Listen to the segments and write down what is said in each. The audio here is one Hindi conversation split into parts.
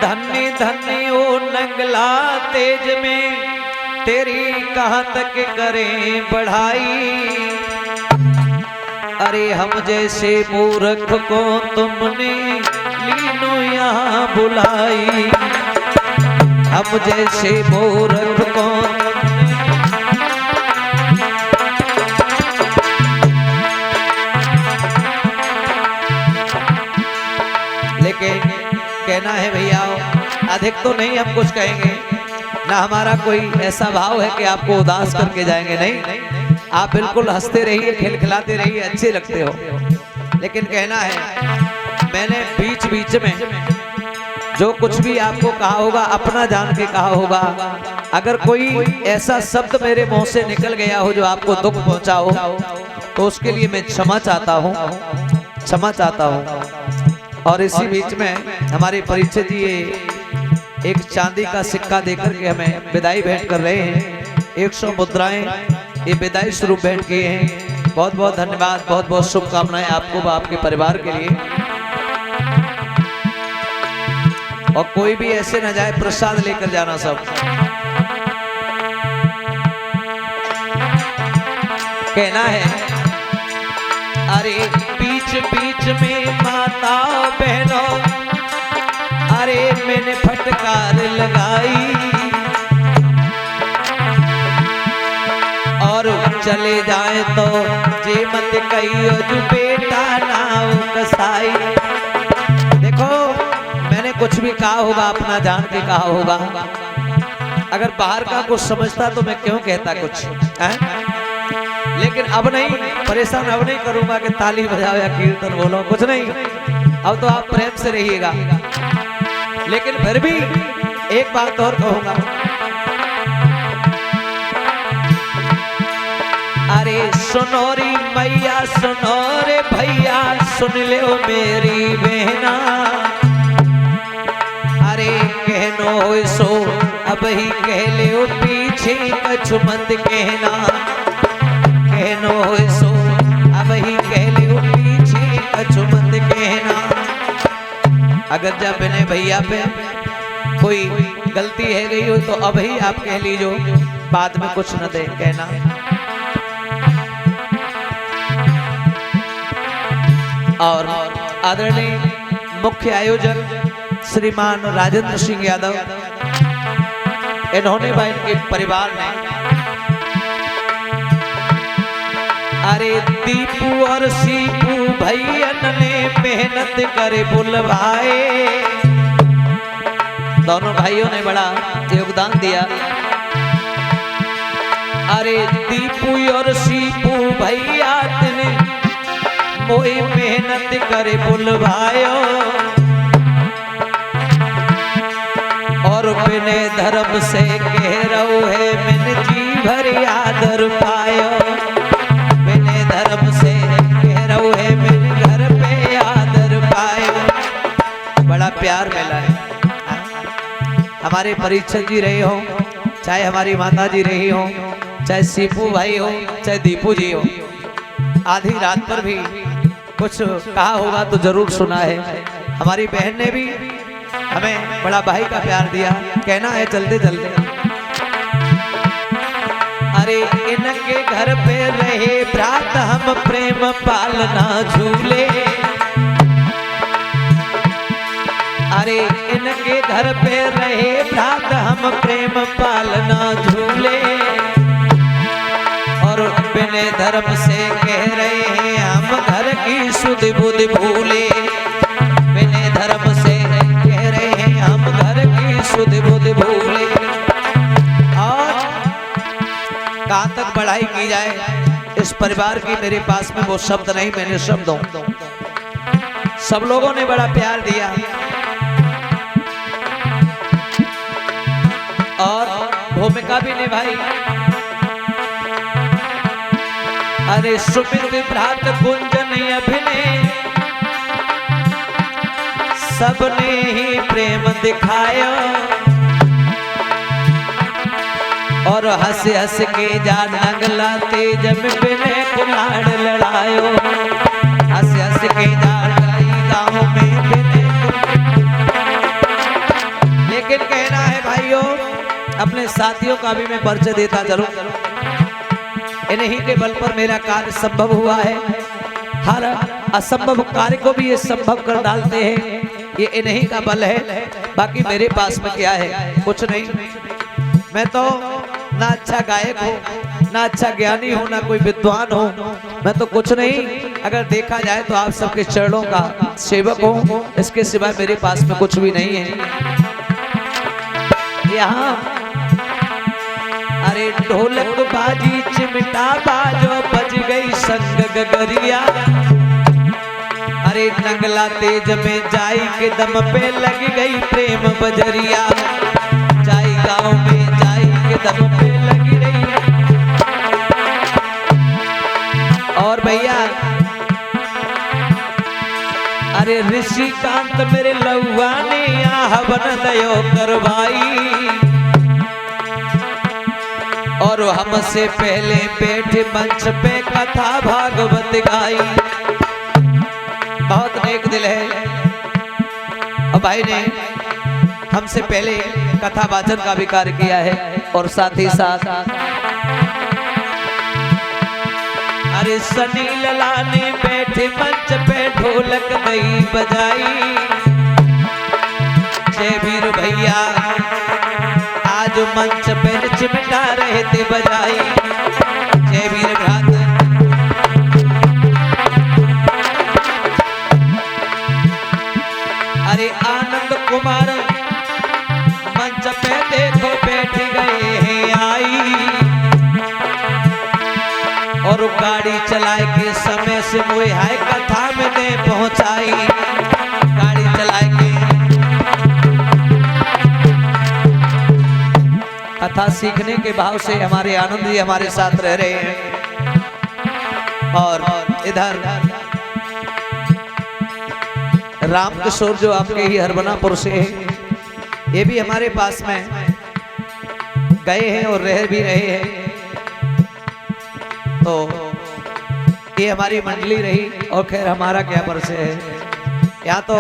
धन्य धन्य ओ नंगला तेज में, तेरी कहाँ तक करें बढ़ाई। अरे हम जैसे मूर्ख को तुमने लीनो यहाँ बुलाई, हम जैसे मूर्ख को। लेकिन कहना है भैया, अधिक तो नहीं हम कुछ कहेंगे ना, हमारा कोई ऐसा भाव है कि आपको उदास करके जाएंगे, नहीं, आप बिल्कुल हंसते रहिए, खिलखिलाते रहिए, अच्छे लगते हो। लेकिन कहना है, मैंने बीच बीच में जो कुछ भी आपको कहा होगा अपना जान के कहा होगा। अगर कोई ऐसा शब्द मेरे मुंह से निकल गया हो जो आपको दुख पहुंचा हो, तो उसके लिए मैं क्षमा चाहता हूं, क्षमा चाहता हूं। और इसी बीच में हमारे परीक्षित जी एक चांदी का सिक्का देकर के हमें विदाई भेंट कर रहे हैं। 100 मुद्राएं ये विदाई स्वरूप भेंट किए हैं। बहुत बहुत धन्यवाद, बहुत बहुत शुभकामनाएं आपको व आपके परिवार के लिए। और कोई भी ऐसे न जाए, प्रसाद लेकर जाना सब। कहना है, अरे बीच बीच में माता बहनों, अरे मैंने फटकार लगाई, और चले जाए तो जे मत कहियो जो बेटा नाव कसाई। देखो, मैंने कुछ भी कहा होगा अपना जान के कहा होगा। अगर बाहर का कुछ समझता तो मैं क्यों कहता कुछ है? लेकिन अब नहीं, परेशान अब नहीं करूंगा कि ताली बजाओ या कीर्तन बोलो, कुछ नहीं। अब तो आप प्रेम से रहिएगा। लेकिन फिर भी एक बात और कहूंगा, अरे सुनो रे मैया, सुनो रे भैया, सुन लो मेरी बहना। अरे कहनो हो सो अब ही कह ले, पीछे कछ मत कहना। कहनो हो सो अब ही कह ले, पीछे कछ मत कहना। अगर जब मैंने भैया पे कोई गलती है गई हो तो अब ही आप कह लीजो, बाद में कुछ न दे कहना। और आदरणीय मुख्य आयोजक श्रीमान राजेंद्र सिंह यादव, इन्होंने व इनके परिवार ने, अरे दीपू और सीपू भैयन ने मेहनत करे बुलवाए। दोनों भाइयों ने बड़ा योगदान दिया। अरे दीपू और सीपू भैया ने मोई मेहनत करे बुलवायो, और बिने धर्म से कह रहो है मैंने जी भर आदर पायो। बिने धर्म से कह रहो है मैंने घर पे आदर पायो। बड़ा प्यार मिला है। हमारे परीक्षक जी रहे हो, चाहे हमारी माता जी रही हो, चाहे सीपू भाई हो, चाहे दीपू जी हो, आधी रात पर भी कुछ कहा होगा तो जरूर सुना है। हमारी बहन ने भी हमें बड़ा भाई का प्यार दिया। कहना है चलते चलते, अरे इनके घर पे रहे भ्रात हम प्रेम पालना झूले। अरे इनके घर पे रहे भ्रात हम प्रेम पालना झूले, और बिने धर्म से कह रहे हैं हम घर की सुध बुध भूले। बिने धर्म से कह रहे हैं हम घर की सुध बुध भूले। और कहाँ तक बढ़ाई की जाए इस परिवार की, मेरे पास में वो शब्द नहीं, मैंने शब्द हूं। सब लोगों ने बड़ा प्यार दिया और भूमिका भी निभाई। अरे सुमित भ्रात कुंजन अभिनय, सबने ही प्रेम दिखाया, और हंस हंस के जा नगला तेज में बिने कुलाड़ लड़ायो। हंस हंस के जा गाँव में बिने, अपने साथियों का भी मैं परिचय देता चलूं। इन्हीं के बल पर मेरा कार्य संभव हुआ है। हर असंभव कार्य को भी ये संभव कर डालते हैं, ये इन्हीं का बल है। बाकी मेरे पास में क्या है? कुछ नहीं। मैं तो ना अच्छा गायक हूँ, ना अच्छा ज्ञानी हूँ, ना कोई विद्वान हूँ। मैं तो कुछ नहीं, अगर देखा जाए तो आप सबके चरणों का सेवक हूँ। इसके सिवाय मेरे पास में कुछ भी नहीं है। यहाँ अरे ढोलक बाजी चिमटा बाजो बज गई संग गगरिया। अरे नंगला तेज में जाई के दम पे लग गई प्रेम बजरिया। जाई गाँव में जाई के दम पे लगी रही। और भैया अरे ऋषिकांत मेरे लौआ ने हवन दयो करवाई। और हमसे पहले बैठे मंच पे कथा भागवत गाई। बहुत नेक दिल है। और भाई ने हमसे पहले कथा वाचन का भी कार्य किया है। और साथ ही साथ अरे सनी लला ने बैठे मंच पे ढोलक दई बजाई। जय वीर भैया आज मंच पे चिमटा रहे थे बजाई। जय वीर भ्रात अरे आनंद कुमार मंच पे देखो बैठ गए हैं आई। और गाड़ी चलाए के समय से मोए हाय कथा में ने पहुंचाई। गाड़ी चलाए के कथा सीखने के भाव से हमारे आनंद जी हमारे साथ रह रहे हैं। और इधर राम किशोर जो आपके ही हरबनापुर से हैं, ये भी हमारे पास में गए हैं और रह भी रहे हैं। तो ये हमारी मंडली रही। और खैर हमारा क्या परिचय है? यहाँ तो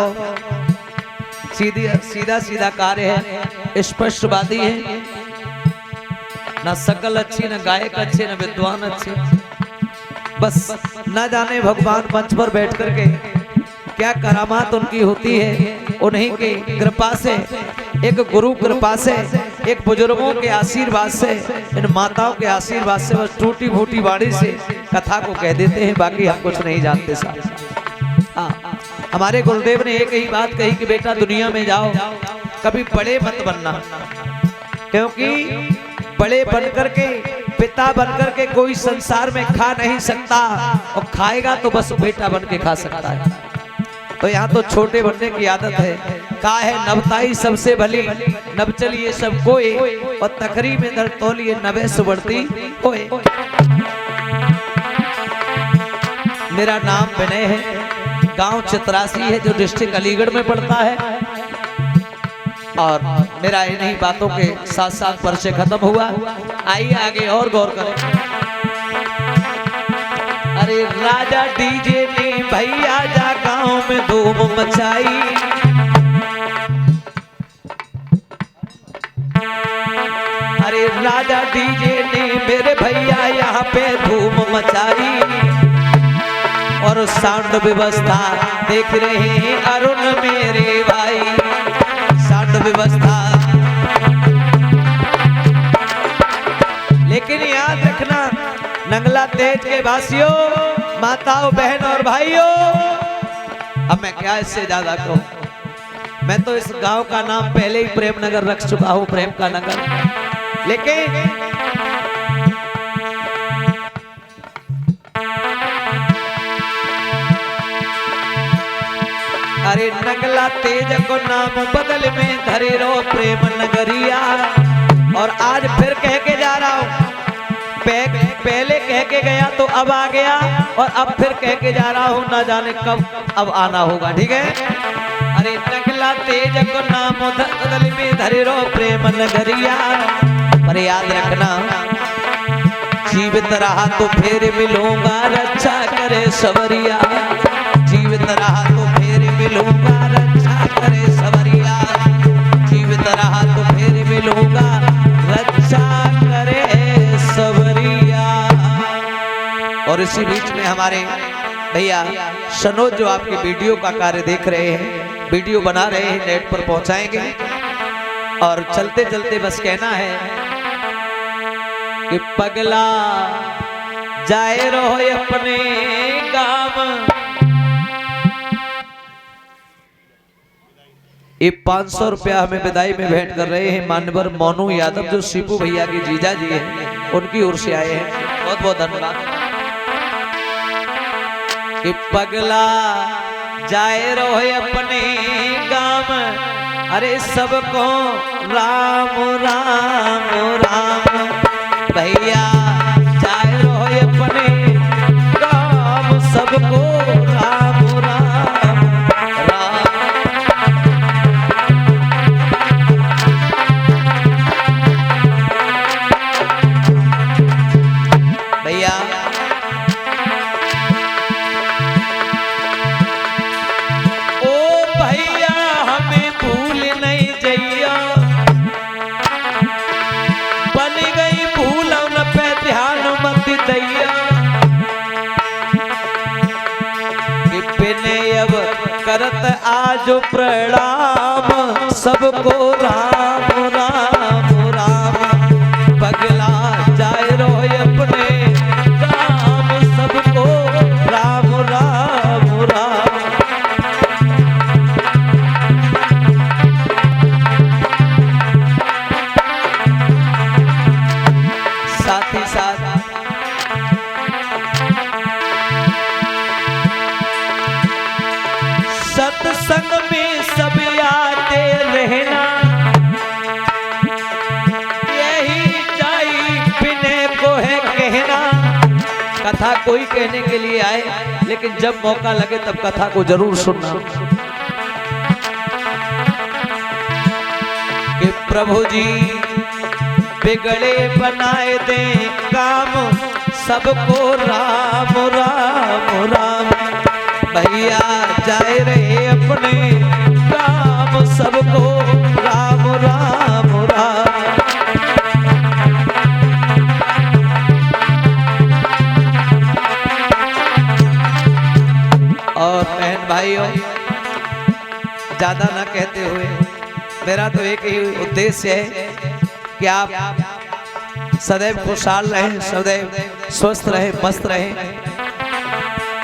सीधा सीधा कार्य है, स्पष्टवादी है। ना शकल अच्छी, ना गायक अच्छे, ना विद्वान अच्छे। बस न जाने भगवान मंच पर बैठ करके क्या करामात उनकी होती है। उन्हीं की कृपा से, एक गुरु कृपा से, एक बुजुर्गों के आशीर्वाद से, इन माताओं के आशीर्वाद से बस टूटी फूटी वाणी से कथा को कह देते हैं। बाकी हम कुछ नहीं जानते साहब। हाँ, हमारे गुरुदेव ने एक ही बात कही कि बेटा दुनिया में जाओ, कभी बड़े मत बनना, क्योंकि बड़े बनकर के, पिता बनकर के कोई संसार में खा नहीं सकता। और खाएगा तो बस बेटा बन के खा सकता है। तो यहाँ तो छोटे बनने की आदत है। का है नवताई सबसे भली, नब चलिए सब कोई। और तकरी में दर तोलिए नवे सुबड़ती होए। मेरा नाम विनय है, गांव चित्रासी है जो डिस्ट्रिक्ट अलीगढ़ में पड़ता है। और मेरा इन्हीं बातों के साथ साथ परिचय खत्म हुआ। आइए आगे और गौर करें। अरे राजा डीजे ने भैया जा गांव में धूम मचाई। अरे राजा डीजे ने मेरे भैया यहाँ पे धूम मचाई। और साउंड व्यवस्था देख रहे हैं अरुण मेरे भाई। साउंड व्यवस्था, लेकिन याद रखना नंगला तेज के वासियों, माताओं, बहन और भाइयों, अब मैं क्या इससे ज्यादा कहूं। मैं तो इस गांव का नाम पहले ही प्रेम नगर रख चुका हूं, प्रेम का नगर। लेकिन अरे नंगला तेज को नाम बदल में धरे रो प्रेम नगरिया। और आज फिर कह के जा रहा हूं, पहले कह के गया तो अब आ गया, और अब फिर कह के जा रहा हूं, ना जाने कब अब आना होगा। ठीक है। अरे नंगला तेज को नाम बदल में धरे रो प्रेम नगरिया। पर याद रखना जीवित रहा तो फिर मिलूंगा, रक्षा करे सवरिया। जीवित रहा तो फिर मिलूंगा, रक्षा करे सवरिया। जीवित रहा तो फिर मिलूंगा, और इसी बीच में हमारे भैया सनोज जो आपके वीडियो का कार्य देख रहे हैं, वीडियो बना रहे हैं, नेट पर पहुंचाएंगे। और चलते चलते बस कहना है कि पगला जाए रहो अपने गांव। ये 500 रुपया हमें विदाई में भेंट कर रहे हैं मान्यवर मोनू यादव, जो शिपू भैया के जीजा जी हैं, उनकी ओर से आए हैं। बहुत बहुत धन्यवाद। कि पगला जाए रहो अपने गांव, अरे सबको राम राम राम। भैया जाए रहो अपने गांव, सबको राम राम राम। भैया करत आज प्रणाम, सबको राम राम राम। पगला जाए रो अपने गांव, सबको राम राम राम। साथ ही साथ सत्संग में सब आते रहना, यही जाई बिने को है कहना। कथा कोई कहने के लिए आए, लेकिन जब मौका लगे तब कथा को जरूर सुनना। कि प्रभु जी बिगड़े बनाए दे काम, सबको राम राम राम। भैया जाए रहे अपने काम, सबको राम राम राम। और बहन भाइयों, ज्यादा ना कहते हुए मेरा तो एक ही उद्देश्य है कि आप सदैव खुशहाल रहें, सदैव स्वस्थ रहें, मस्त रहें।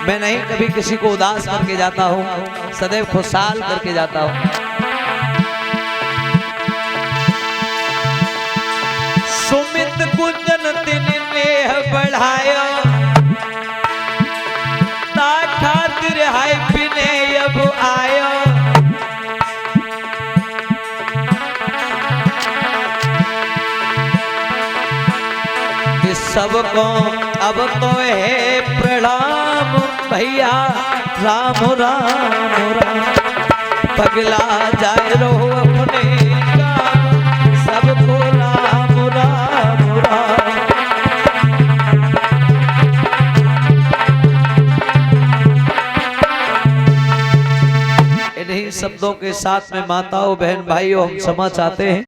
मैं नहीं कभी किसी को उदास करके जाता हूँ, सदैव खुशहाल करके जाता हूँ। सुमित कुंजन दिन नेह बढ़ाया, ता खातिर हाय बिने अब आया। सबको अब तो है प्रणाम, भैया राम राम राम। पगला जाए रहो अपने गांव, सबको राम राम राम। इन्हीं शब्दों के साथ में माताओं बहन भाइयों हम क्षमा चाहते हैं।